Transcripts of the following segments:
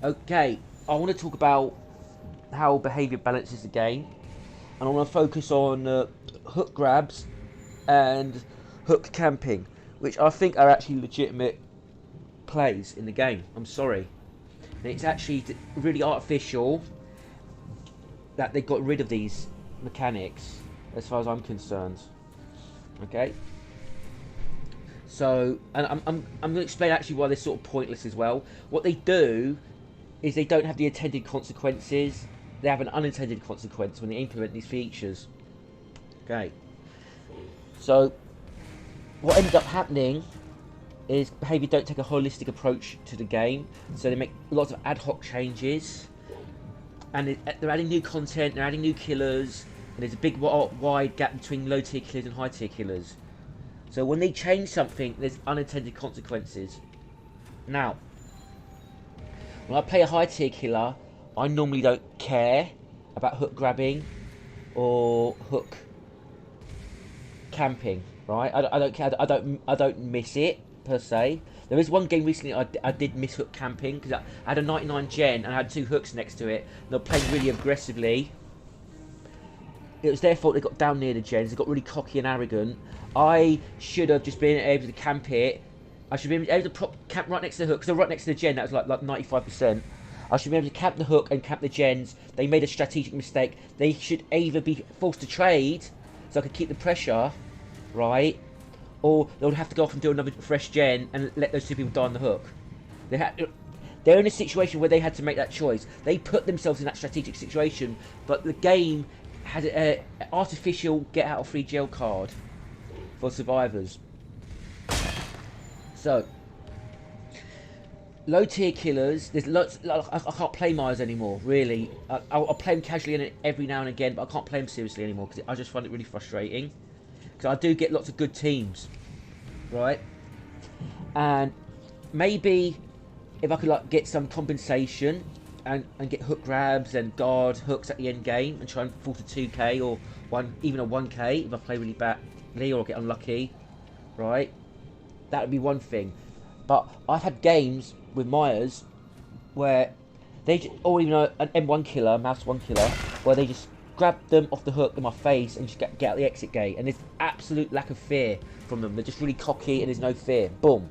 Okay, I want to talk about how behaviour balances the game, and I want to focus on hook grabs and hook camping, which I think are actually legitimate plays in the game. I'm sorry. And it's actually really artificial that they got rid of these mechanics, as far as I'm concerned. Okay? So, and I'm going to explain actually why they're sort of pointless as well. What they do is they don't have the intended consequences. They have an unintended consequence when they implement these features. Okay. So, what ended up happening is Behaviour don't take a holistic approach to the game. So they make lots of ad hoc changes. And they're adding new content, they're adding new killers. And there's a big wide gap between low tier killers and high tier killers. So when they change something, there's unintended consequences. Now, when I play a high tier killer, I normally don't care about hook grabbing or hook camping, right? I don't care. I don't miss it per se. There is one game recently I did miss hook camping because I had a 99 gen and I had two hooks next to it. And they were playing really aggressively. It was their fault they got down near the gens. They got really cocky and arrogant. I should have just been able to camp it. I should be able to camp right next to the hook because they're right next to the gen. That was like 95%. I should be able to camp the hook and camp the gens. They made a strategic mistake. They should either be forced to trade so I could keep the pressure, right? Or they would have to go off and do another fresh gen and let those two people die on the hook. They're in a situation where they had to make that choice. They put themselves in that strategic situation, but the game had an artificial get out of free jail card for survivors. So, low tier killers, there's lots. I can't play Myers anymore, really. I'll play him casually every now and again, but I can't play him seriously anymore because I just find it really frustrating. Because I do get lots of good teams, right? And maybe if I could like get some compensation and get hook grabs and guard hooks at the end game and try and force a 2k or even a 1k if I play really badly or get unlucky, right? That would be one thing. But I've had games with Myers where or even an M1 killer, mouse 1 killer, where they just grab them off the hook in my face and just get out the exit gate. And there's absolute lack of fear from them. They're just really cocky and there's no fear. Boom.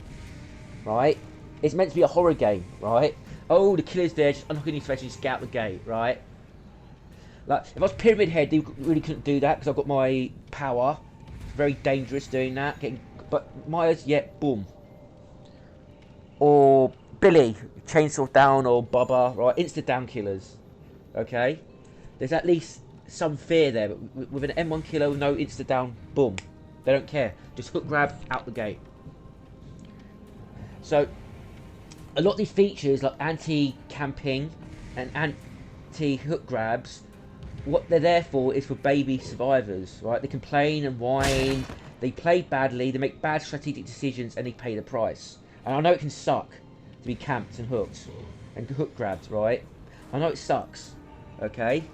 Right? It's meant to be a horror game, right? Oh, the killer's there, just unhooking his face and just get out the gate, right? Like, if I was Pyramid Head, they really couldn't do that because I've got my power. It's very dangerous doing that. But Myers, yeah, boom. Or Billy, chainsaw down, or Bubba, right? Instant down killers, okay? There's at least some fear there, but with an M1 killer with no insta down, boom. They don't care. Just hook grab, out the gate. So, a lot of these features, like anti-camping and anti-hook grabs, what they're there for is for baby survivors, right? They complain and whine, they play badly, they make bad strategic decisions, and they pay the price. And I know it can suck to be camped and hooked and hook grabbed, right? I know it sucks, okay?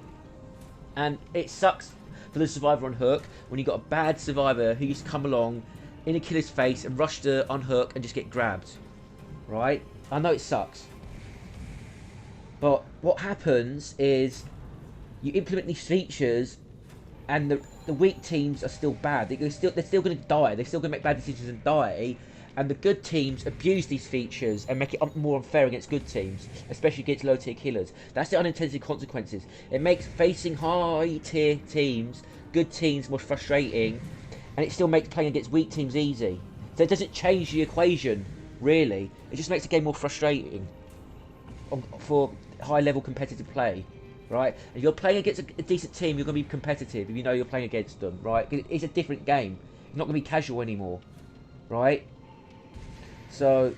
And it sucks for the survivor on hook when you got a bad survivor who used to come along in a killer's face and rush to unhook and just get grabbed, right? I know it sucks. But what happens is you implement these features and the weak teams are still bad. They're still going to die. They're still going to make bad decisions and die. And the good teams abuse these features and make it more unfair against good teams, especially against low tier killers. That's the unintended consequences. It makes facing high tier teams, good teams, more frustrating, and it still makes playing against weak teams easy. So it doesn't change the equation, really. It just makes the game more frustrating for high level competitive play, right? If you're playing against a decent team, you're going to be competitive if you know you're playing against them, right? It's a different game. It's not going to be casual anymore, right? So,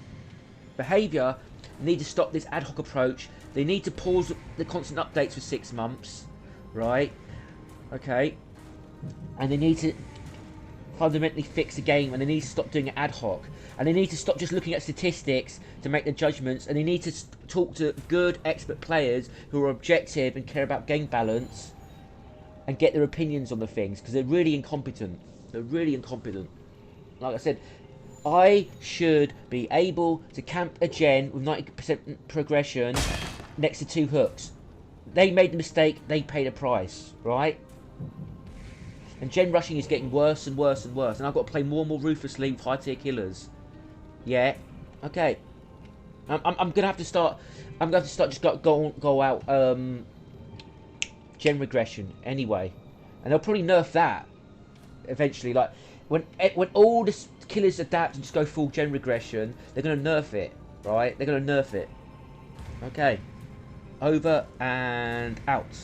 Behaviour need to stop this ad hoc approach. They need to pause the constant updates for 6 months, right? Okay, and they need to fundamentally fix the game, and they need to stop doing it ad hoc, and they need to stop just looking at statistics to make their judgments, and they need to talk to good expert players who are objective and care about game balance, and get their opinions on the things because they're really incompetent. They're really incompetent. Like I said, I should be able to camp a gen with 90% progression next to 2 hooks. They made the mistake, they paid a price, right? And gen rushing is getting worse and worse and worse, and I've got to play more and more ruthlessly with high tier killers. Yeah, okay. I'm gonna have to start. I'm gonna have to start just go out gen regression anyway, and they'll probably nerf that eventually. Like when all the killers adapt and just go full gen regression, they're gonna nerf it, right? They're gonna nerf it. Okay, over and out.